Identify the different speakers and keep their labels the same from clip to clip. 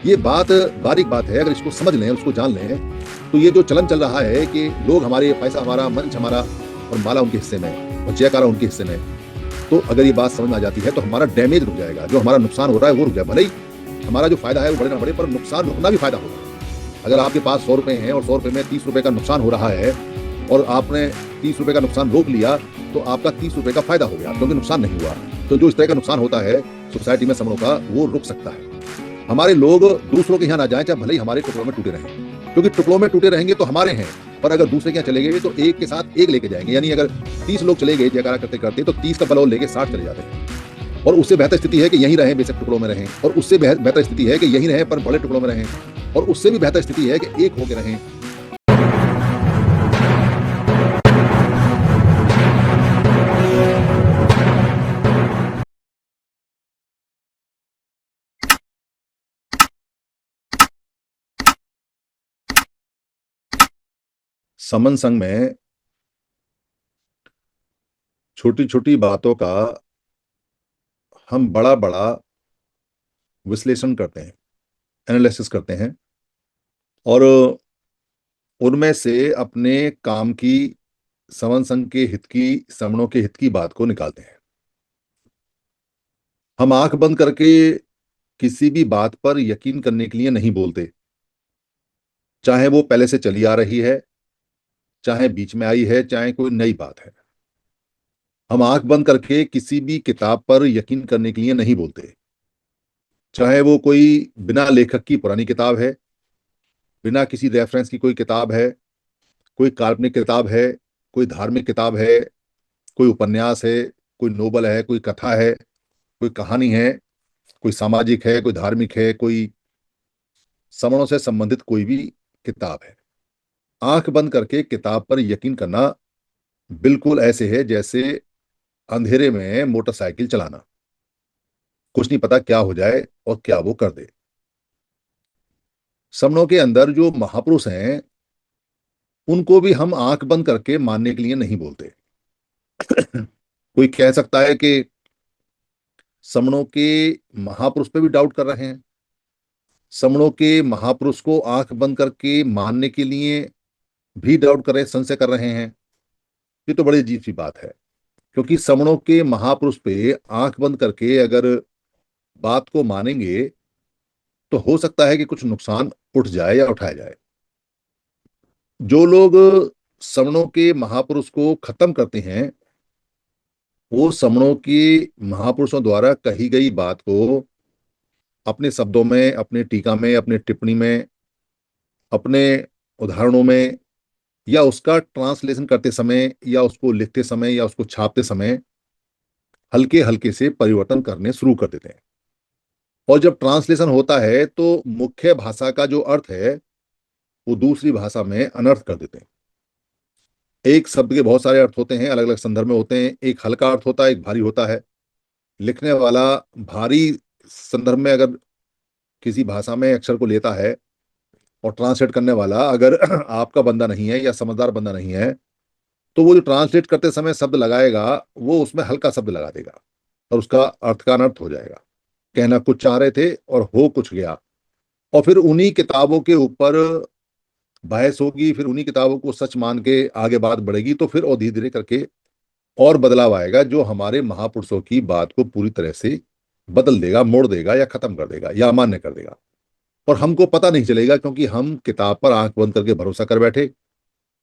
Speaker 1: ये बात बारीक बात है, अगर इसको समझ लें, उसको जान लें, तो ये जो चलन चल रहा है कि लोग हमारे, पैसा हमारा, मंच हमारा और माला उनके हिस्से में और जयकारा उनके हिस्से में, तो अगर ये बात समझ में आ जाती है तो हमारा डैमेज रुक जाएगा, जो हमारा नुकसान हो रहा है वो रुक जाए। भले ही हमारा जो फायदा है वो बढ़े ना बढ़े, पर नुकसान रुकना भी फायदा होगा। अगर आपके पास 100 रुपए हैं और 100 रुपए में 30 रुपए का नुकसान हो रहा है और आपने 30 रुपए का नुकसान रोक लिया, तो आपका 30 रुपए का फायदा हो गया, क्योंकि नुकसान नहीं हुआ। तो जो इस तरह का नुकसान होता है सोसाइटी में समणों का, वो रुक सकता है। हमारे लोग दूसरों के यहाँ ना जाएं, चाहे भले ही हमारे टुकड़ों में टूटे रहें, क्योंकि टुकड़ों में टूटे रहेंगे तो हमारे हैं, पर अगर दूसरे के यहाँ चले गए तो एक के साथ एक लेके जाएंगे। यानी अगर 30 लोग चले गए जयकारा करते करते, तो 30 का बलौल लेके 60 चले जाते हैं। और उससे बेहतर स्थिति है कि यहीं रहें, बेशक टुकड़ों में रहें, और उससे बेहतर स्थिति है कि यहीं रहें पर बड़े टुकड़ों में रहें, और उससे भी बेहतर स्थिति है कि एक होकर रहें। समन संघ में छोटी छोटी बातों का हम बड़ा बड़ा विश्लेषण करते हैं, एनालिसिस करते हैं, और उनमें से अपने काम की, समन संघ के हित की, समणों के हित की बात को निकालते हैं। हम आंख बंद करके किसी भी बात पर यकीन करने के लिए नहीं बोलते, चाहे वो पहले से चली आ रही है, चाहे बीच में आई है, चाहे कोई नई बात है। हम आंख बंद करके किसी भी किताब पर यकीन करने के लिए नहीं बोलते, चाहे वो कोई बिना लेखक की पुरानी किताब है, बिना किसी रेफरेंस की कोई किताब है, कोई काल्पनिक किताब है, कोई धार्मिक किताब है, कोई उपन्यास है, कोई नोबल है, कोई कथा है, कोई कहानी है, कोई सामाजिक है, कोई धार्मिक है, कोई समणों से संबंधित कोई भी किताब है। आंख बंद करके किताब पर यकीन करना बिल्कुल ऐसे है जैसे अंधेरे में मोटरसाइकिल चलाना। कुछ नहीं पता क्या हो जाए और क्या वो कर दे। समणों के अंदर जो महापुरुष हैं, उनको भी हम आंख बंद करके मानने के लिए नहीं बोलते। कोई कह सकता है कि समणों के महापुरुष पे भी डाउट कर रहे हैं, समणों के महापुरुष को आंख बंद करके मानने के लिए भी डाउट कर रहे हैं, संशय कर रहे हैं। ये तो बड़ी अजीब सी बात है, क्योंकि समणों के महापुरुष पे आंख बंद करके अगर बात को मानेंगे तो हो सकता है कि कुछ नुकसान उठ जाए या उठाया जाए। जो लोग समणों के महापुरुष को खत्म करते हैं, वो समणों के महापुरुषों द्वारा कही गई बात को अपने शब्दों में, अपने टीका में, अपने टिप्पणी में, अपने उदाहरणों में, या उसका ट्रांसलेशन करते समय, या उसको लिखते समय, या उसको छापते समय हल्के हल्के से परिवर्तन करने शुरू कर देते हैं। और जब ट्रांसलेशन होता है तो मुख्य भाषा का जो अर्थ है वो दूसरी भाषा में अनर्थ कर देते हैं। एक शब्द के बहुत सारे अर्थ होते हैं, अलग अलग संदर्भ में होते हैं। एक हल्का अर्थ होता है, एक भारी होता है। लिखने वाला भारी संदर्भ में अगर किसी भाषा में अक्षर को लेता है, और ट्रांसलेट करने वाला अगर आपका बंदा नहीं है या समझदार बंदा नहीं है, तो वो जो ट्रांसलेट करते समय शब्द लगाएगा वो उसमें हल्का शब्द लगा देगा और उसका अर्थ का अनर्थ हो जाएगा। कहना कुछ चाह रहे थे और हो कुछ गया। और फिर उन्हीं किताबों के ऊपर बहस होगी, फिर उन्हीं किताबों को सच मान के आगे बात बढ़ेगी, तो फिर और धीरे धीरे करके और बदलाव आएगा जो हमारे महापुरुषों की बात को पूरी तरह से बदल देगा, मोड़ देगा, या खत्म कर देगा, या अमान्य कर देगा। और हमको पता नहीं चलेगा, क्योंकि हम किताब पर आंख बंद करके भरोसा कर बैठे,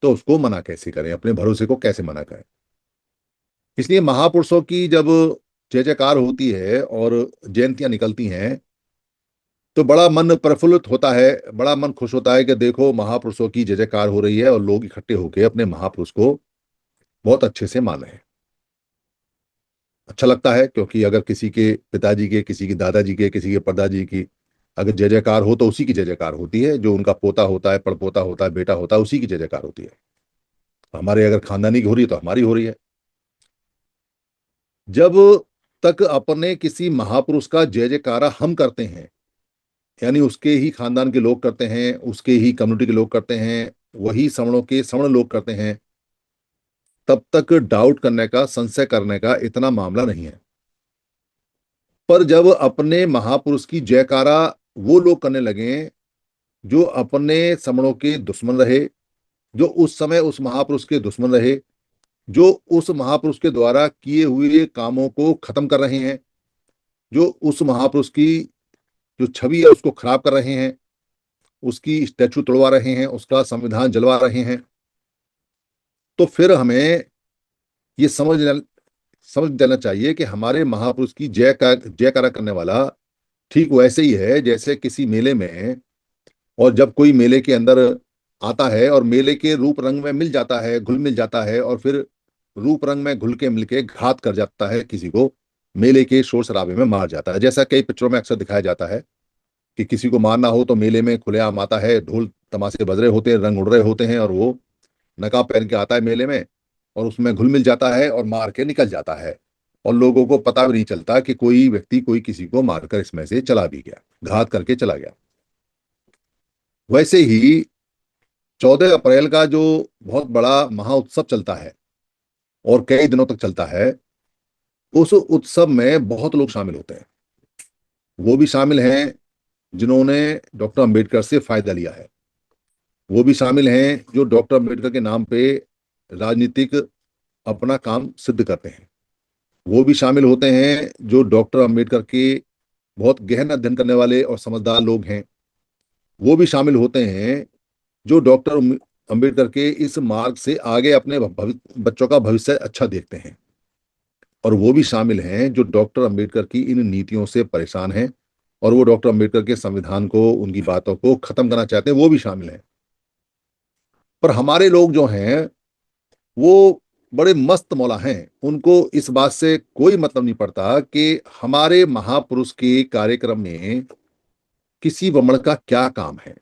Speaker 1: तो उसको मना कैसे करें, अपने भरोसे को कैसे मना करें। इसलिए महापुरुषों की जब जय जयकार होती है और जयंतियां निकलती हैं, तो बड़ा मन प्रफुल्लित होता है, बड़ा मन खुश होता है कि देखो महापुरुषों की जय जयकार हो रही है और लोग इकट्ठे होकर अपने महापुरुष को बहुत अच्छे से मान रहे हैं। अच्छा लगता है, क्योंकि अगर किसी के पिताजी के, किसी के दादाजी के, किसी के परदाजी की अगर जय जयकार हो, तो उसी की जय जयकार होती है। जो उनका पोता होता है, पड़पोता होता है, बेटा होता है, उसी की जय जयकार होती है। हमारे अगर खानदानी की हो रही है तो हमारी हो रही है। जब तक अपने किसी महापुरुष का जय जयकारा हम करते हैं, यानी उसके ही खानदान के लोग करते हैं, उसके ही कम्युनिटी के लोग करते हैं, वही समणों के समण लोग करते हैं, तब तक डाउट करने का, संशय करने का इतना मामला नहीं है। पर जब अपने महापुरुष की जयकारा वो लोग करने लगे जो अपने समणों के दुश्मन रहे, जो उस समय उस महापुरुष के दुश्मन रहे, जो उस महापुरुष के द्वारा किए हुए कामों को खत्म कर रहे हैं, जो उस महापुरुष की जो छवि है उसको खराब कर रहे हैं, उसकी स्टैचू तोड़वा रहे हैं, उसका संविधान जलवा रहे हैं। तो फिर हमें ये समझ देना चाहिए कि हमारे महापुरुष की जयकारा करने वाला ठीक वैसे ही है जैसे किसी मेले में, और जब कोई मेले के अंदर आता है और मेले के रूप रंग में मिल जाता है, घुल मिल जाता है, और फिर रूप रंग में घुल के मिल के घात कर जाता है, किसी को मेले के शोर शराबे में मार जाता है। जैसा कई पिक्चरों में अक्सर दिखाया जाता है कि किसी को मारना हो तो मेले में खुलेआम आता है, ढोल तमाशे बज रहे होते हैं, रंग उड़ रहे होते हैं, और वो नकाब पहन के आता है मेले में और उसमें घुल मिल जाता है और मार के निकल जाता है, और लोगों को पता भी नहीं चलता कि कोई व्यक्ति कोई किसी को मारकर इसमें से चला भी गया, घात करके चला गया। वैसे ही 14 अप्रैल का जो बहुत बड़ा महाउत्सव चलता है और कई दिनों तक चलता है, उस उत्सव में बहुत लोग शामिल होते हैं। वो भी शामिल हैं जिन्होंने डॉक्टर अंबेडकर से फायदा लिया है, वो भी शामिल हैं जो डॉक्टर अंबेडकर के नाम पे राजनीतिक अपना काम सिद्ध करते हैं, वो भी शामिल होते हैं जो डॉक्टर अंबेडकर के बहुत गहन अध्ययन करने वाले और समझदार लोग हैं, वो भी शामिल होते हैं जो डॉक्टर अंबेडकर के इस मार्ग से आगे अपने बच्चों का भविष्य अच्छा देखते हैं, और वो भी शामिल हैं जो डॉक्टर अंबेडकर की इन नीतियों से परेशान हैं और वो डॉक्टर अंबेडकर के संविधान को, उनकी बातों को खत्म करना चाहते हैं, वो भी शामिल हैं। पर हमारे लोग जो हैं वो बड़े मस्त मौला हैं, उनको इस बात से कोई मतलब नहीं पड़ता कि हमारे महापुरुष के कार्यक्रम में किसी वमन का क्या काम है,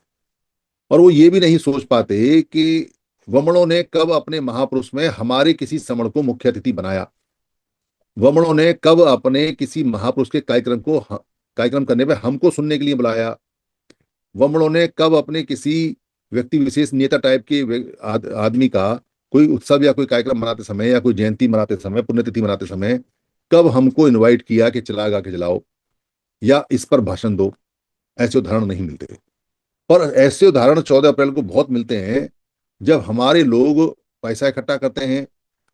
Speaker 1: और वो ये भी नहीं सोच पाते कि वमनों ने कब अपने महापुरुष में हमारे किसी समण को मुख्य अतिथि बनाया, वमनों ने कब अपने किसी महापुरुष के कार्यक्रम करने में हमको सुनने के लिए बुलाया, वमनों ने कब अपने किसी व्यक्ति विशेष नेता टाइप के आदमी का कोई उत्सव या कोई कार्यक्रम मनाते समय या कोई जयंती मनाते समय, पुण्यतिथि मनाते समय कब हमको इनवाइट किया कि चला गा के चलाओ या इस पर भाषण दो। ऐसे उदाहरण नहीं मिलते। पर ऐसे उदाहरण 14 अप्रैल को बहुत मिलते हैं, जब हमारे लोग पैसा इकट्ठा करते हैं,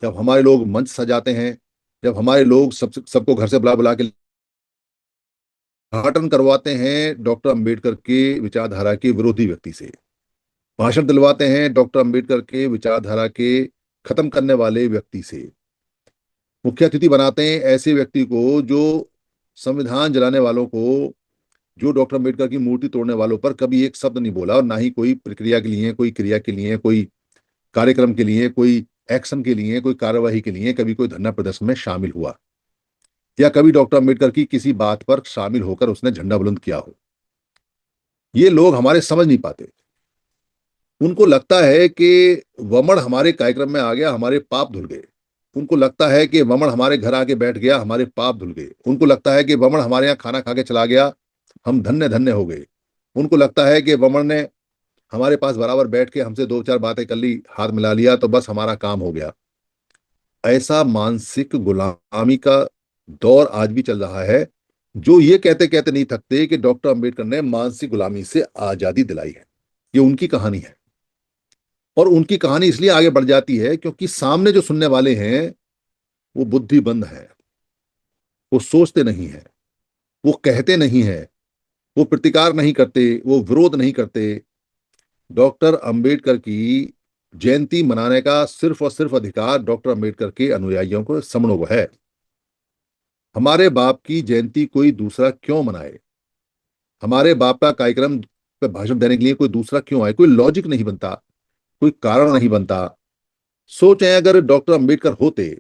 Speaker 1: जब हमारे लोग मंच सजाते हैं, जब हमारे लोग सबको घर से बुला बुला के उद्घाटन करवाते हैं डॉक्टर अंबेडकर के विचारधारा के विरोधी व्यक्ति से, भाषण दिलवाते हैं डॉक्टर अंबेडकर के विचारधारा के खत्म करने वाले व्यक्ति से, मुख्य अतिथि बनाते हैं ऐसे व्यक्ति को जो संविधान जलाने वालों को, जो डॉक्टर अंबेडकर की मूर्ति तोड़ने वालों पर कभी एक शब्द नहीं बोला, और ना ही कोई प्रक्रिया के लिए, कोई क्रिया के लिए, कोई कार्यक्रम के लिए, कोई एक्शन के लिए, कोई कार्यवाही के लिए कभी कोई धरना प्रदर्शन में शामिल हुआ, या कभी डॉक्टर अंबेडकर की किसी बात पर शामिल होकर उसने झंडा बुलंद किया हो। ये लोग हमारे समझ नहीं पाते। उनको लगता है कि वमन हमारे कार्यक्रम में आ गया, हमारे पाप धुल गए। उनको लगता है कि वमन हमारे घर आके बैठ गया, हमारे पाप धुल गए। उनको लगता है कि वमन हमारे यहाँ खाना खा के चला गया, हम धन्य धन्य हो गए। उनको लगता है कि वमन ने हमारे पास बराबर बैठ के हमसे दो चार बातें कर ली, हाथ मिला लिया तो बस हमारा काम हो गया। ऐसा मानसिक गुलामी का दौर आज भी चल रहा है, जो ये कहते कहते नहीं थकते कि डॉक्टर अंबेडकर ने मानसिक गुलामी से आजादी दिलाई है। ये उनकी कहानी है, और उनकी कहानी इसलिए आगे बढ़ जाती है क्योंकि सामने जो सुनने वाले हैं वो बुद्धिबंद है, वो सोचते नहीं है, वो कहते नहीं है, वो प्रतिकार नहीं करते, वो विरोध नहीं करते। डॉक्टर अंबेडकर की जयंती मनाने का सिर्फ और सिर्फ अधिकार डॉक्टर अंबेडकर के अनुयायियों को, समणों को है। हमारे बाप की जयंती कोई दूसरा क्यों मनाए, हमारे बाप का कार्यक्रम पे भाषण देने के लिए कोई दूसरा क्यों आए? कोई लॉजिक नहीं बनता, कोई कारण नहीं बनता। सोचें, अगर डॉक्टर अंबेडकर होते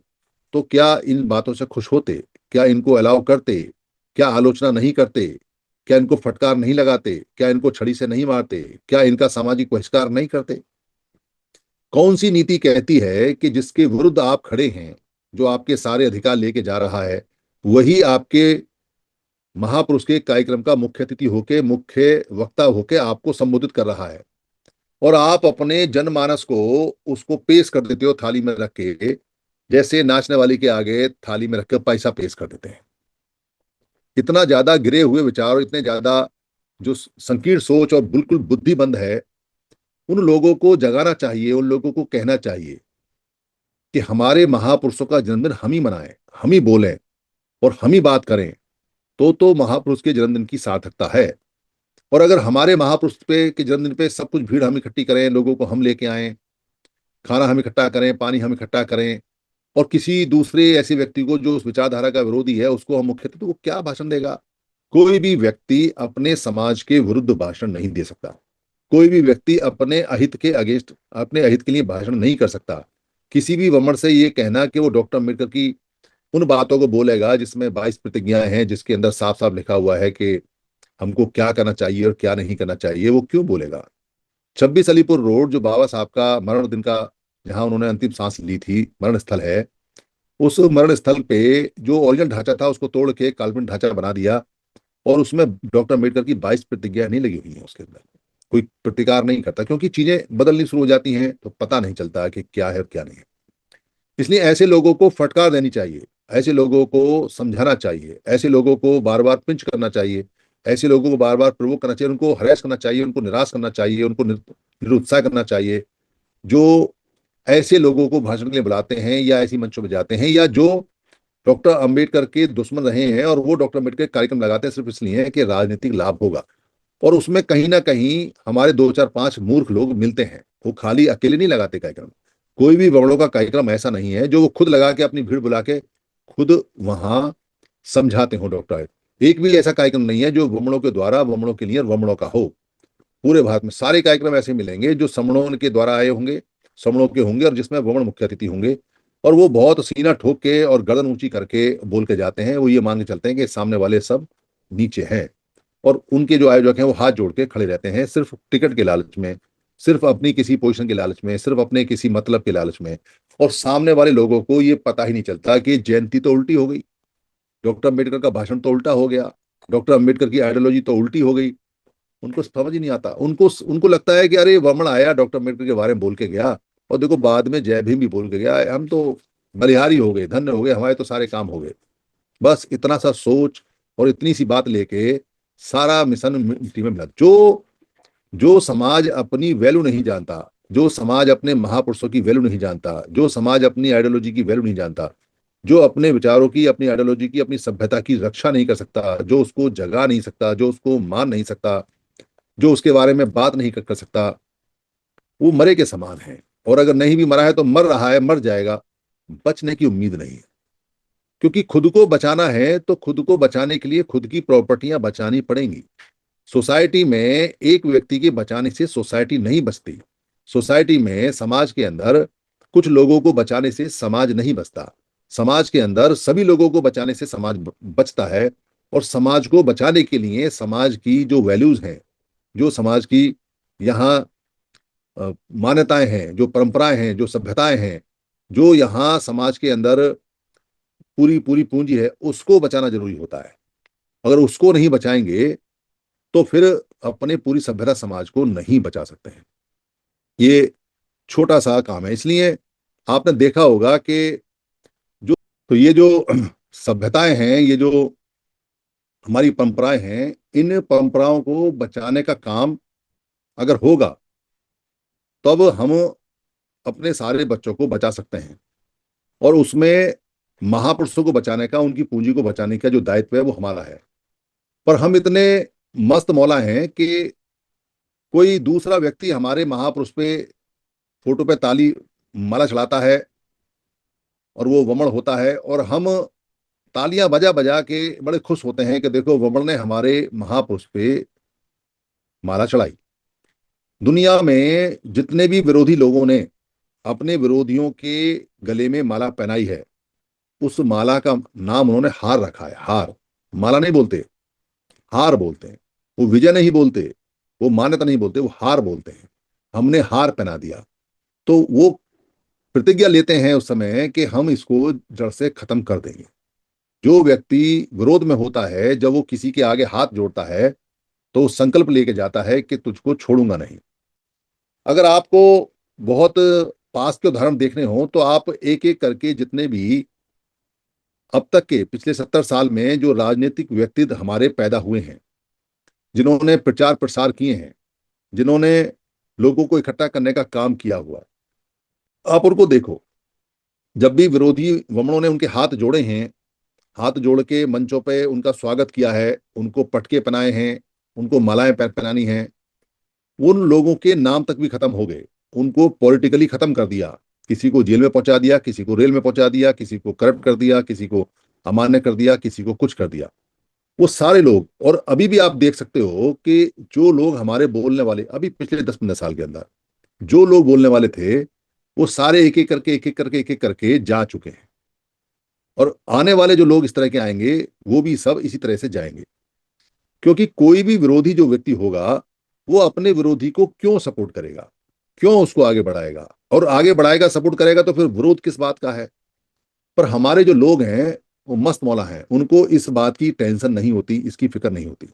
Speaker 1: तो क्या इन बातों से खुश होते? क्या इनको अलाउ करते? क्या आलोचना नहीं करते? क्या इनको फटकार नहीं लगाते? क्या इनको छड़ी से नहीं मारते? क्या इनका सामाजिक बहिष्कार नहीं करते? कौन सी नीति कहती है कि जिसके विरुद्ध आप खड़े हैं, जो आपके सारे अधिकार लेके जा रहा है, वही आपके महापुरुष के कार्यक्रम का मुख्य अतिथि होके, मुख्य वक्ता होके आपको संबोधित कर रहा है, और आप अपने जनमानस को उसको पेश कर देते हो थाली में रख के, जैसे नाचने वाली के आगे थाली में रखकर पैसा पेश कर देते हैं। इतना ज्यादा गिरे हुए विचार और इतने ज्यादा जो संकीर्ण सोच और बिल्कुल बुद्धिबंद है, उन लोगों को जगाना चाहिए, उन लोगों को कहना चाहिए कि हमारे महापुरुषों का जन्मदिन हम ही मनाएं, हम ही बोलें और हम ही बात करें, तो महापुरुष के जन्मदिन की सार्थकता है। और अगर हमारे महापुरुष पे के जन्मदिन पे सब कुछ भीड़ हम इकट्ठी करें, लोगों को हम लेके आए, खाना हम इकट्ठा करें, पानी हम इकट्ठा करें, और किसी दूसरे ऐसे व्यक्ति को जो उस विचारधारा का विरोधी है उसको हम मुख्य, तो वो क्या भाषण देगा? कोई भी व्यक्ति अपने समाज के विरुद्ध भाषण नहीं दे सकता। कोई भी व्यक्ति अपने अहित के अगेंस्ट, अपने अहित के लिए भाषण नहीं कर सकता। किसी भी वमन से ये कहना कि वो डॉक्टर अम्बेडकर की उन बातों को बोलेगा जिसमें 22 प्रतिज्ञाएं हैं, जिसके अंदर साफ साफ लिखा हुआ है कि हमको क्या करना चाहिए और क्या नहीं करना चाहिए, वो क्यों बोलेगा? 26 अलीपुर रोड, जो बाबा साहब का मरण दिन का, जहां उन्होंने अंतिम सांस ली थी, मरण स्थल है, उस मरण स्थल पे जो ओरिजिनल ढांचा था उसको तोड़ के काल्पनिक ढांचा बना दिया, और उसमें डॉक्टर अम्बेडकर की 22 प्रतिज्ञा नहीं लगी हुई है उसके अंदर। कोई प्रतिकार नहीं करता, क्योंकि चीजें बदलनी शुरू हो जाती हैं तो पता नहीं चलता कि क्या है और क्या नहीं है। इसलिए ऐसे लोगों को फटकार देनी चाहिए, ऐसे लोगों को समझाना चाहिए, ऐसे लोगों को बार बार पिंच करना चाहिए, ऐसे लोगों को बार बार प्रोवोक करना चाहिए, उनको हरेस करना चाहिए, उनको निराश करना चाहिए, उनको निरुत्साह करना चाहिए। जो ऐसे लोगों को भाषण के लिए बुलाते हैं या ऐसी मंचों में जाते हैं, या जो डॉक्टर अंबेडकर के दुश्मन रहे हैं और वो डॉक्टर अंबेडकर कार्यक्रम लगाते हैं सिर्फ इसलिए कि राजनीतिक लाभ होगा, और उसमें कहीं ना कहीं हमारे दो चार पांच मूर्ख लोग मिलते हैं, वो खाली अकेले नहीं लगाते कार्यक्रम। कोई भी वमनों का कार्यक्रम ऐसा नहीं है जो वो खुद लगा के अपनी भीड़ बुला के खुद वहां समझाते हो डॉक्टर। एक भी ऐसा कार्यक्रम नहीं है जो वमनों के द्वारा वमनों के लिए और वमनों का हो। पूरे भारत में सारे कार्यक्रम ऐसे मिलेंगे जो समणों के द्वारा आए होंगे, समणों के होंगे, और जिसमें वमन मुख्य अतिथि होंगे, और वो बहुत सीना ठोक के और गर्दन ऊंची करके बोल के जाते हैं। वो ये मान के चलते हैं कि सामने वाले सब नीचे हैं, और उनके जो आयोजक हैं वो हाथ जोड़ के खड़े रहते हैं सिर्फ टिकट के लालच में, सिर्फ अपनी किसी पोजीशन के लालच में, सिर्फ अपने किसी मतलब के लालच में। और सामने वाले लोगों को ये पता ही नहीं चलता कि जयंती तो उल्टी हो गई, डॉक्टर अम्बेडकर का भाषण तो उल्टा हो गया, डॉक्टर अम्बेडकर की आइडियोलॉजी तो उल्टी हो गई। उनको समझ ही नहीं आता। उनको उनको लगता है कि अरे वर्मण आया डॉक्टर अम्बेडकर के बारे में बोल के गया, और देखो बाद में जय भीम भी बोल के गया, हम तो बलिहारी हो गए, धन्य हो गए, हमारे तो सारे काम हो गए। बस इतना सा सोच और इतनी सी बात लेके सारा मिशन मिट्टी में मिला। जो जो समाज अपनी वैल्यू नहीं जानता, जो समाज अपने महापुरुषों की वैल्यू नहीं जानता, जो समाज अपनी आइडियोलॉजी की वैल्यू नहीं जानता, जो अपने विचारों की, अपनी आइडियोलॉजी की, अपनी सभ्यता की रक्षा नहीं कर सकता, जो उसको जगा नहीं सकता, जो उसको मान नहीं सकता, जो उसके बारे में बात नहीं कर सकता, वो मरे के समान है। और अगर नहीं भी मरा है तो मर रहा है, मर जाएगा, बचने की उम्मीद नहीं है। क्योंकि खुद को बचाना है तो खुद को बचाने के लिए खुद की प्रॉपर्टियां बचानी पड़ेंगी। सोसाइटी में एक व्यक्ति के बचाने से सोसाइटी नहीं बचती। सोसाइटी में, समाज के अंदर कुछ लोगों को बचाने से समाज नहीं बचता। समाज के अंदर सभी लोगों को बचाने से समाज बचता है। और समाज को बचाने के लिए समाज की जो वैल्यूज हैं, जो समाज की यहाँ मान्यताएं हैं, जो परंपराएं हैं, जो सभ्यताएं हैं, जो यहाँ समाज के अंदर पूरी पूरी पूंजी है, उसको बचाना जरूरी होता है। अगर उसको नहीं बचाएंगे तो फिर अपने पूरी सभ्यता समाज को नहीं बचा सकते हैं। ये छोटा सा काम है। इसलिए आपने देखा होगा कि जो, तो ये जो सभ्यताएं हैं, ये जो हमारी परंपराएं हैं, इन परंपराओं को बचाने का काम अगर होगा तब हम अपने सारे बच्चों को बचा सकते हैं। और उसमें महापुरुषों को बचाने का, उनकी पूंजी को बचाने का जो दायित्व है वो हमारा है। पर हम इतने मस्त मौला हैं कि कोई दूसरा व्यक्ति हमारे महापुरुष पे फोटो पे ताली माला चढ़ाता है और वो वमन होता है, और हम तालियां बजा बजा के बड़े खुश होते हैं कि देखो वमन ने हमारे महापुरुष पे माला चढ़ाई। दुनिया में जितने भी विरोधी लोगों ने अपने विरोधियों के गले में माला पहनाई है, उस माला का नाम उन्होंने हार रखा है। हार, माला नहीं बोलते, हार बोलते हैं। वो विजय नहीं बोलते, वो मान्यता नहीं बोलते, वो हार बोलते हैं। हमने हार पहना दिया। तो वो प्रतिज्ञा लेते हैं उस समय कि हम इसको जड़ से खत्म कर देंगे। जो व्यक्ति विरोध में होता है, जब वो किसी के आगे हाथ जोड़ता है तो वो संकल्प लेके जाता है कि तुझको छोड़ूंगा नहीं। अगर आपको बहुत पास के उदाहरण देखने हो तो आप एक एक करके जितने भी अब तक के पिछले 70 साल में जो राजनीतिक व्यक्तित्व हमारे पैदा हुए हैं, जिन्होंने प्रचार प्रसार किए हैं, जिन्होंने लोगों को इकट्ठा करने का काम किया हुआ है, आप उनको देखो। जब भी विरोधी वमनों ने उनके हाथ जोड़े हैं, हाथ जोड़ के मंचों पे उनका स्वागत किया है, उनको पटके पहनाए हैं, उनको मालाएं पहनानी हैं, उन लोगों के नाम तक भी खत्म हो गए। उनको पॉलिटिकली खत्म कर दिया, किसी को जेल में पहुंचा दिया, किसी को रेल में पहुंचा दिया, किसी को करप्ट कर दिया, किसी को अमान्य कर दिया, किसी को कुछ कर दिया। वो सारे लोग, और अभी भी आप देख सकते हो कि जो लोग हमारे बोलने वाले, अभी पिछले 10-15 साल के अंदर जो लोग बोलने वाले थे, वो सारे एक एक करके एक एक करके एक एक करके जा चुके हैं। और आने वाले जो लोग इस तरह के आएंगे, वो भी सब इसी तरह से जाएंगे। क्योंकि कोई भी विरोधी जो व्यक्ति होगा, वो अपने विरोधी को क्यों सपोर्ट करेगा, क्यों उसको आगे बढ़ाएगा, और आगे बढ़ाएगा, सपोर्ट करेगा, तो फिर विरोध किस बात का है। पर हमारे जो लोग हैं, वो मस्त मौला हैं, उनको इस बात की टेंशन नहीं होती, इसकी फिक्र नहीं होती।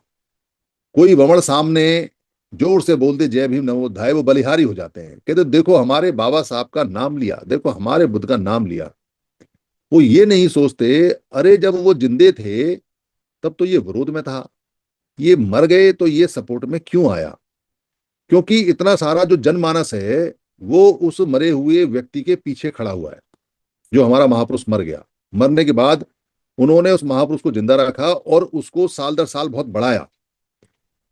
Speaker 1: कोई वमन सामने जोर से बोल दे जय भीम नवोत्थाय, वो बलिहारी हो जाते हैं, कहते देखो हमारे बाबा साहब का नाम लिया, देखो हमारे बुद्ध का नाम लिया। वो ये नहीं सोचते, अरे जब वो जिंदे थे तब तो ये विरोध में था, ये मर गए तो ये सपोर्ट में क्यों आया। क्योंकि इतना सारा जो जनमानस है, वो उस मरे हुए व्यक्ति के पीछे खड़ा हुआ है। जो हमारा महापुरुष मर गया, मरने के बाद उन्होंने उस महापुरुष को जिंदा रखा और उसको साल दर साल बहुत बढ़ाया,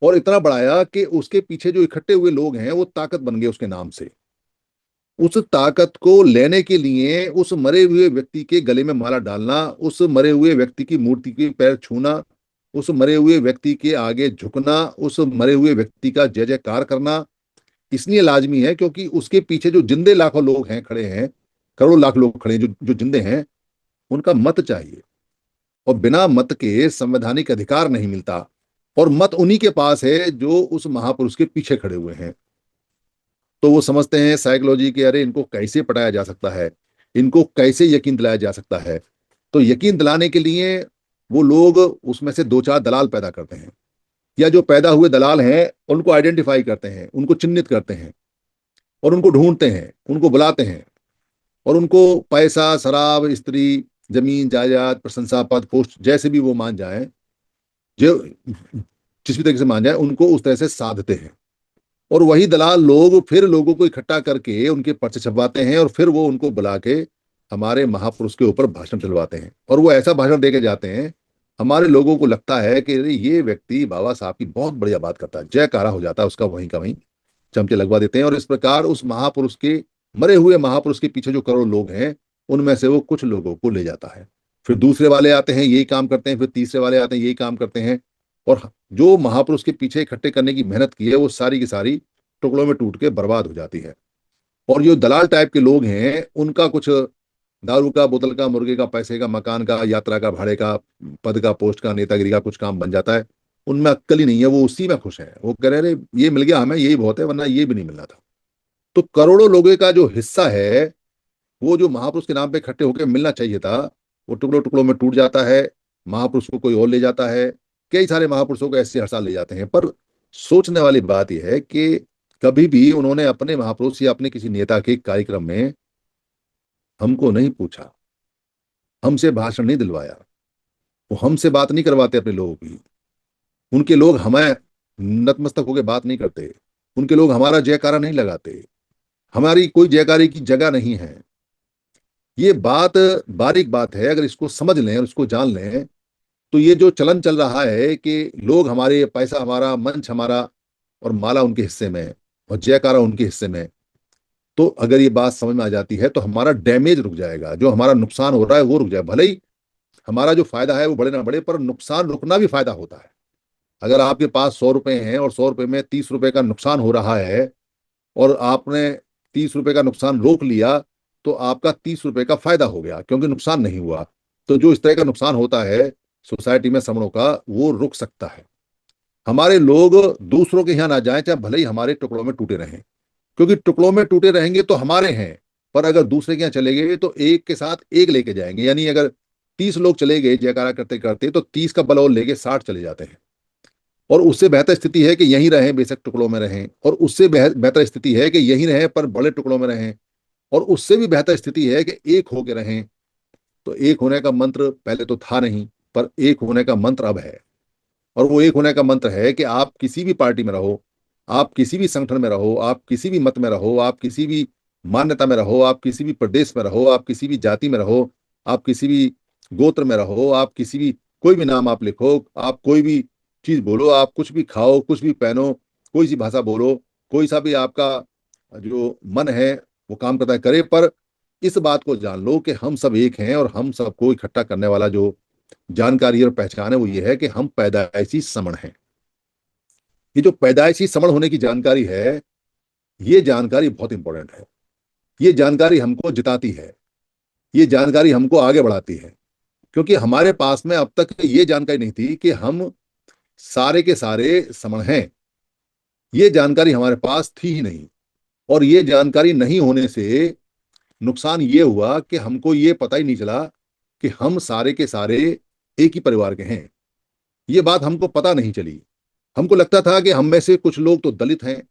Speaker 1: और इतना बढ़ाया कि उसके पीछे जो इकट्ठे हुए लोग हैं, वो ताकत बन गए उसके नाम से। उस ताकत को लेने के लिए उस मरे हुए व्यक्ति के गले में माला डालना, उस मरे हुए व्यक्ति की मूर्ति के पैर छूना, उस मरे हुए व्यक्ति के आगे झुकना, उस मरे हुए व्यक्ति का जय जयकार करना इसलिए लाजमी है क्योंकि उसके पीछे जो जिंदे लाखों लोग हैं, खड़े हैं, करोड़ों लाख लोग खड़े हैं, जो जो जिंदे हैं, उनका मत चाहिए। और बिना मत के संवैधानिक अधिकार नहीं मिलता। और मत उन्हीं के पास है जो उस महापुरुष के पीछे खड़े हुए हैं। तो वो समझते हैं साइकोलॉजी के, अरे इनको कैसे पटाया जा सकता है, इनको कैसे यकीन दिलाया जा सकता है। तो यकीन दिलाने के लिए वो लोग उसमें से दो चार दलाल पैदा करते हैं, या जो पैदा हुए दलाल हैं उनको आइडेंटिफाई करते हैं, उनको चिन्हित करते हैं, और उनको ढूंढते हैं, उनको बुलाते हैं, और उनको पैसा, शराब, स्त्री, जमीन जायदाद, प्रशंसा, पद, पोस्ट, जैसे भी वो मान जाए, जो जिस भी तरीके से मान जाए, उनको उस तरह से साधते हैं। और वही दलाल लोग फिर लोगों को इकट्ठा करके उनके पर्चे छपवाते हैं, और फिर वो उनको बुला के हमारे महापुरुष के ऊपर भाषण चलवाते हैं, और वो ऐसा भाषण दे के जाते हैं, हमारे लोगों को लगता है कि अरे ये व्यक्ति बाबा साहब की बहुत बढ़िया बात करता है, जयकारा हो जाता है उसका, वहीं का वहीं चमचे लगवा देते हैं। और इस प्रकार उस महापुरुष के, मरे हुए महापुरुष के पीछे जो करोड़ लोग हैं, उनमें से वो कुछ लोगों को ले जाता है। फिर दूसरे वाले आते हैं, यही काम करते हैं, फिर तीसरे वाले आते हैं, यही काम करते हैं। और जो महापुरुष के पीछे इकट्ठे करने की मेहनत की है, वो सारी की सारी टुकड़ों में टूट के बर्बाद हो जाती है। और जो दलाल टाइप के लोग हैं, उनका कुछ दारू का, बोतल का, मुर्गे का, पैसे का, मकान का, यात्रा का, भाड़े का, पद का, पोस्ट का, नेतागिरी का कुछ काम बन जाता है। उनमें अक्ल ही नहीं है, वो उसी में खुश है, वो कह रहे अरे ये मिल गया हमें, यही बहुत है, वरना ये भी नहीं मिलना था। तो करोड़ों लोगों का जो हिस्सा है, वो जो महापुरुष के नाम पे इकट्ठे होकर मिलना चाहिए था, वो टुकड़ों टुकड़ों में टूट जाता है। महापुरुष को कोई और ले जाता है। कई सारे महापुरुषों को ऐसे हर साल ले जाते हैं। पर सोचने वाली बात यह है कि कभी भी उन्होंने अपने महापुरुष या अपने किसी नेता के कार्यक्रम में हमको नहीं पूछा, हमसे भाषण नहीं दिलवाया, वो हमसे बात नहीं करवाते अपने लोगों की। उनके लोग हमें नतमस्तक होकर बात नहीं करते, उनके लोग हमारा जयकारा नहीं लगाते, हमारी कोई जयकारी की जगह नहीं है। ये बात बारीक बात है, अगर इसको समझ लें और इसको जान लें, तो ये जो चलन चल रहा है कि लोग हमारे, पैसा हमारा, मंच हमारा, और माला उनके हिस्से में और जयकारा उनके हिस्से में, तो अगर ये बात समझ में आ जाती है तो हमारा डैमेज रुक जाएगा, जो हमारा नुकसान हो रहा है वो रुक जाए। भले ही हमारा जो फायदा है वो बढ़े ना बढ़े, पर नुकसान रुकना भी फायदा होता है। अगर आपके पास 100 रुपए हैं और 100 रुपए में 30 रुपए का नुकसान हो रहा है, और आपने 30 रुपए का नुकसान रोक लिया, तो आपका 30 रुपए का फायदा हो गया, क्योंकि नुकसान नहीं हुआ। तो जो इस तरह का नुकसान होता है सोसाइटी में श्रमणों का, वो रुक सकता है। हमारे लोग दूसरों के यहाँ ना जाए, चाहे भले ही हमारे टुकड़ों में टूटे रहें, क्योंकि टुकड़ों में टूटे रहेंगे तो हमारे हैं। पर अगर दूसरे के यहाँ चले गए तो एक के साथ एक लेके जाएंगे, यानी अगर 30 लोग चले गए जयकारा करते करते, तो 30 का बल और लेके 60 चले जाते हैं। और उससे बेहतर स्थिति है कि यहीं रहें, बेशक टुकड़ों में रहें। और उससे बेहतर स्थिति है कि यहीं रहें पर बड़े टुकड़ों में रहें। और उससे भी बेहतर स्थिति है कि एक होके रहें। तो एक होने का मंत्र पहले तो था नहीं, पर एक होने का मंत्र अब है। और वो एक होने का मंत्र है कि आप किसी भी पार्टी में रहो, आप किसी भी संगठन में रहो, आप किसी भी मत में रहो, आप किसी भी मान्यता में रहो, आप किसी भी प्रदेश में रहो, आप किसी भी जाति में रहो, आप किसी भी गोत्र में रहो, आप किसी भी कोई भी नाम आप लिखो, आप कोई भी चीज बोलो, आप कुछ भी खाओ, कुछ भी पहनो, कोई सी भाषा बोलो, कोई सा भी आपका जो मन है वो काम करता है करे, पर इस बात को जान लो कि हम सब एक हैं और हम सबको इकट्ठा करने वाला जो जानकारी और पहचान है वो ये है कि हम पैदाइशी समण हैं। ये जो पैदाइशी समण होने की जानकारी है, ये जानकारी बहुत इंपॉर्टेंट है। ये जानकारी हमको जिताती है, ये जानकारी हमको आगे बढ़ाती है, क्योंकि हमारे पास में अब तक ये जानकारी नहीं थी कि हम सारे के सारे समण हैं। ये जानकारी हमारे पास थी ही नहीं, और ये जानकारी नहीं होने से नुकसान ये हुआ कि हमको ये पता ही नहीं चला कि हम सारे के सारे एक ही परिवार के हैं। ये बात हमको पता नहीं चली। हमको लगता था कि हम में से कुछ लोग तो दलित हैं,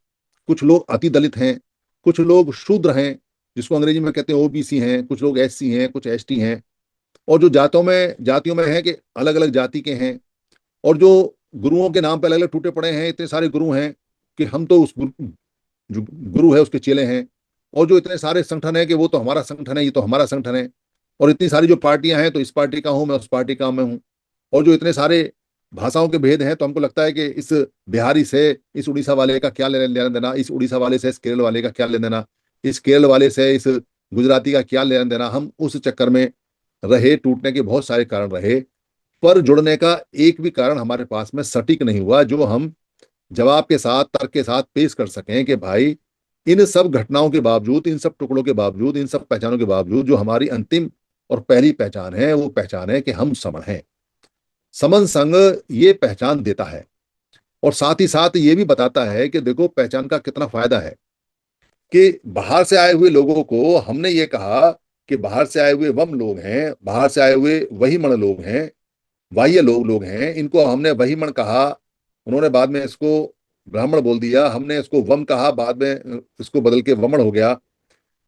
Speaker 1: कुछ लोग अति दलित हैं, कुछ लोग शूद्र हैं, जिसको अंग्रेजी में कहते हैं ओबीसी हैं, कुछ लोग एससी हैं, कुछ एसटी हैं, और जो जातियों में है कि अलग अलग जाति के हैं, और जो गुरुओं के नाम पे अलग अलग टूटे पड़े हैं, इतने सारे गुरु हैं कि हम तो उस जो गुरु है उसके चेले हैं, और जो इतने सारे संगठन है कि वो तो हमारा संगठन है, ये तो हमारा संगठन है, और इतनी सारी जो पार्टियां हैं तो इस पार्टी का हूं मैं, उस पार्टी का मैं हूं, और जो इतने सारे भाषाओं के भेद हैं, तो हमको लगता है कि इस बिहारी से इस उड़ीसा वाले का क्या लेना देना, इस उड़ीसा वाले से इस केरल वाले का क्या लेना देना, इस केरल वाले से इस गुजराती का क्या लेना देना। हम उस चक्कर में रहे, टूटने के बहुत सारे कारण रहे, पर जुड़ने का एक भी कारण हमारे पास में सटीक नहीं हुआ जो हम जवाब के साथ, तर्क के साथ पेश कर सकें कि भाई इन सब घटनाओं के बावजूद, इन सब टुकड़ों के बावजूद, इन सब पहचानों के बावजूद जो हमारी अंतिम और पहली पहचान है वो पहचान है कि हम समण हैं। समन संघ ये पहचान देता है, और साथ ही साथ ये भी बताता है कि देखो पहचान का कितना फायदा है, कि बाहर से आए हुए लोगों को हमने ये कहा कि बाहर से आए हुए वम लोग हैं, बाहर से आए हुए वही मण लोग हैं, बाह्य लोग हैं, इनको हमने वही मण कहा। उन्होंने बाद में इसको ब्राह्मण बोल दिया, हमने इसको वम कहा, बाद में इसको बदल के वमण हो गया।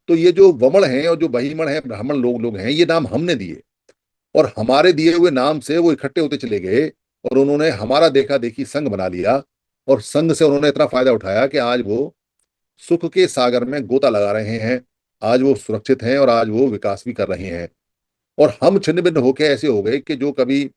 Speaker 1: तो ये जो वमण हैं और जो बहिमण हैं, ब्राह्मण लोग लोग हैं, ये नाम हमने दिए, और हमारे दिए हुए नाम से वो इकट्ठे होते चले गए, और उन्होंने हमारा देखा देखी संघ बना लिया, और संघ से उन्होंने इतना फायदा उठाया कि आज वो सुख के सागर में गोता लगा रहे हैं, आज वो सुरक्षित हैं और आज वो विकास भी कर रहे हैं। और हम छिन्न भिन्न होके ऐसे हो गए कि जो कभी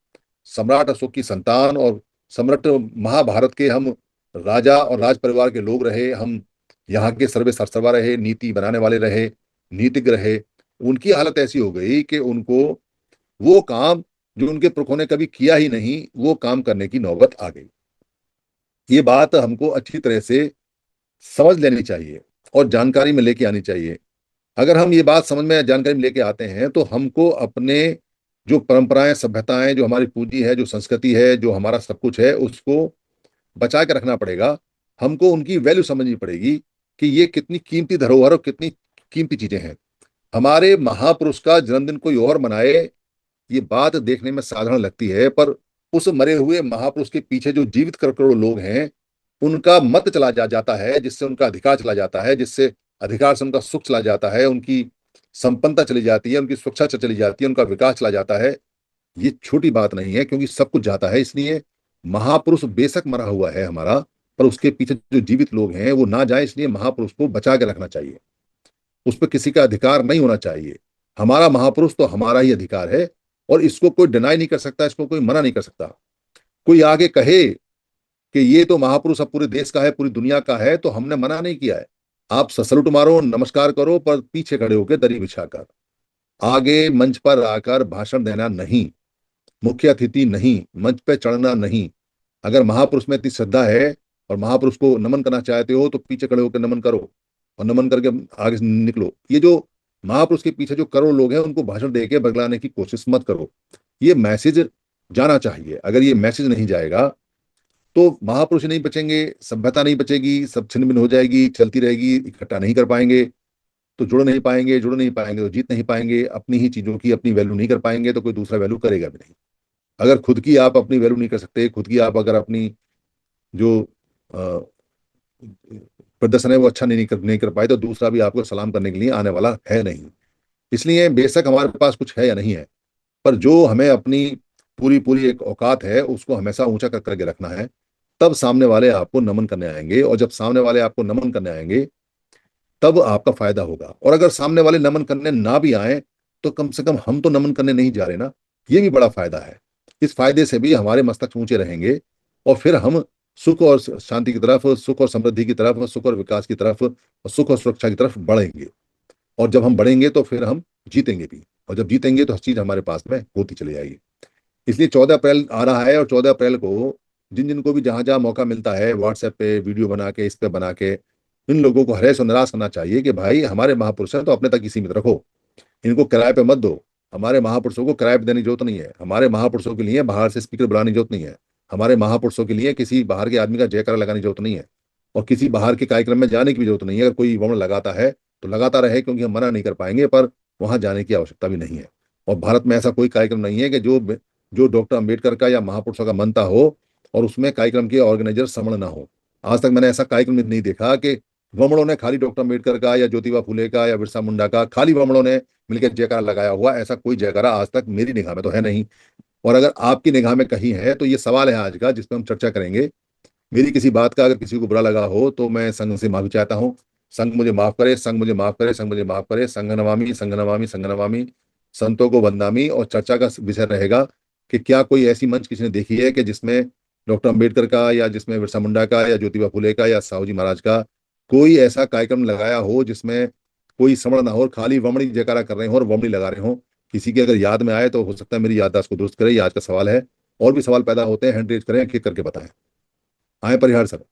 Speaker 1: सम्राट अशोक की संतान और सम्राट महाभारत के हम राजा और राज परिवार के लोग रहे, हम यहाँ के सर्वे सरसरवा रहे, नीति बनाने वाले रहे, नीतिज्ञ रहे, उनकी हालत ऐसी हो गई कि उनको वो काम जो उनके पुरखों ने कभी किया ही नहीं, वो काम करने की नौबत आ गई। ये बात हमको अच्छी तरह से समझ लेनी चाहिए और जानकारी में लेके आनी चाहिए। अगर हम ये बात समझ में, जानकारी में लेके आते हैं, तो हमको अपने जो परंपराएं, सभ्यताएं, जो हमारी पूंजी है, जो संस्कृति है, जो हमारा सब कुछ है, उसको बचा के रखना पड़ेगा। हमको उनकी वैल्यू समझनी पड़ेगी कि ये कितनी कीमती धरोहर और कितनी कीमती चीजें हैं। हमारे महापुरुष का जन्मदिन कोई और मनाए, ये बात देखने में साधारण लगती है, पर उस मरे हुए महापुरुष के पीछे जो जीवित करोड़ों लोग हैं, उनका मत चला जाता है, जिससे उनका अधिकार चला जाता है, जिससे अधिकार से उनका सुख चला जाता है, उनकी संपन्नता चली जाती है, उनकी सुरक्षा चली जाती है, उनका विकास चला जाता है। ये छोटी बात नहीं है, क्योंकि सब कुछ जाता है। इसलिए महापुरुष बेशक मरा हुआ है हमारा, पर उसके पीछे जो जीवित लोग हैं वो ना जाए, इसलिए महापुरुष को बचा के रखना चाहिए। उस पर किसी का अधिकार नहीं होना चाहिए। हमारा महापुरुष तो हमारा ही अधिकार है, और इसको कोई डिनाई नहीं कर सकता, इसको कोई मना नहीं कर सकता। कोई आगे कहे कि ये तो महापुरुष अब पूरे देश का है, पूरी दुनिया का है, तो हमने मना नहीं किया है। आप ससलूट मारो, नमस्कार करो, पर पीछे खड़े होकर दरी बिछाकर, आगे मंच पर आकर भाषण देना नहीं, मुख्य अतिथि नहीं, मंच पे चढ़ना नहीं। अगर महापुरुष में इतनी श्रद्धा है और महापुरुष को नमन करना चाहते हो, तो पीछे खड़े होकर नमन करो, और नमन करके आगे निकलो। ये जो महापुरुष के पीछे जो करोड़ लोग हैं, उनको भाषण देके बगलाने की कोशिश मत करो। ये मैसेज जाना चाहिए। अगर ये मैसेज नहीं जाएगा, तो महापुरुष नहीं बचेंगे, सभ्यता नहीं बचेगी, सब छिन्न भिन्न हो जाएगी, चलती रहेगी, इकट्ठा नहीं कर पाएंगे, तो जुड़ नहीं पाएंगे तो जीत नहीं पाएंगे। अपनी ही चीजों की अपनी वैल्यू नहीं कर पाएंगे, तो कोई दूसरा वैल्यू करेगा भी नहीं। अगर खुद की आप अपनी वैल्यू नहीं कर सकते, खुद की आप अगर अपनी जो प्रदर्शन है वो अच्छा नहीं कर पाए, तो दूसरा भी आपको सलाम करने के लिए आने वाला है नहीं। इसलिए बेशक हमारे पास कुछ है या नहीं है, पर जो हमें अपनी पूरी पूरी एक औकात है, उसको हमेशा ऊंचा कर करके रखना है, तब सामने वाले आपको नमन करने आएंगे। और जब सामने वाले आपको नमन करने आएंगे तब आपका फायदा होगा। और अगर सामने वाले नमन करने ना भी आए तो कम से कम हम तो नमन करने नहीं जा रहे ना, ये भी बड़ा फायदा है। इस फायदे से भी हमारे मस्तक ऊंचे रहेंगे और फिर हम सुख और शांति की तरफ, सुख और समृद्धि की तरफ, सुख और विकास की तरफ, और सुख और सुरक्षा की तरफ बढ़ेंगे। और जब हम बढ़ेंगे तो फिर हम जीतेंगे भी, और जब जीतेंगे तो हर चीज हमारे पास में होती चली जाएगी। इसलिए 14 अप्रैल आ रहा है, और 14 अप्रैल को जिन जिन को भी जहां जहां मौका मिलता है, व्हाट्सएप पे वीडियो बना के, इस पे बना के, इन लोगों को हरेश और निराश करना चाहिए कि भाई हमारे महापुरुष हैं तो अपने तक ही सीमित रखो, इनको किराए पे मत दो। हमारे महापुरुषों को किराए पे देने की जरूरत नहीं है, हमारे महापुरुषों के लिए बाहर से स्पीकर बुलाने की जरूरत नहीं है, हमारे महापुरुषों के लिए किसी बाहर के आदमी का जयकारा लगाने की जरूरत नहीं है, और किसी बाहर के कार्यक्रम में जाने की भी जरूरत नहीं है। अगर कोई वमन लगाता है तो लगाता रहे, क्योंकि हम मना नहीं कर पाएंगे, पर वहां जाने की आवश्यकता भी नहीं है। और भारत में ऐसा कोई कार्यक्रम नहीं है कि जो जो डॉक्टर अंबेडकर का या महापुरुषों का मनता हो और उसमें कार्यक्रम के ऑर्गेनाइजर समण ना हो। आज तक मैंने ऐसा कार्यक्रम नहीं देखा कि वमड़ों ने खाली डॉक्टर अम्बेडकर का या ज्योतिबा फुले का या बिरसा मुंडा का खाली वमड़ों ने मिलकर जयकारा लगाया हुआ, ऐसा कोई जयकारा आज तक मेरी निगाह में तो है नहीं। और अगर आपकी निगाह में कहीं है तो ये सवाल है आज का, जिसपे हम चर्चा करेंगे। मेरी किसी बात का अगर किसी को बुरा लगा हो तो मैं संघ से माफी चाहता हूँ। संघ मुझे माफ करे, संघ मुझे माफ करे, संघ मुझे माफ करे। संघ नमामि, संघ नमामि, संघ नमामि। संतों को बदनामी। और चर्चा का विषय रहेगा कि क्या कोई ऐसी मंच किसी ने देखी है कि जिसमें डॉक्टर अंबेडकर का या जिसमें बिरसा मुंडा का या ज्योतिबा फुले का या साहू जी महाराज का कोई ऐसा कार्यक्रम लगाया हो जिसमें कोई श्रवण ना हो और खाली वमणी जयकारा कर रहे हो और वमणी लगा रहे हो। किसी की अगर याद में आए तो हो सकता है मेरी याददाश्त को दुरुस्त करे। ये आज का सवाल है, और भी सवाल पैदा होते हैं, हैंड रेज करें, क्लिक करके बताएं। आए परिहार सर।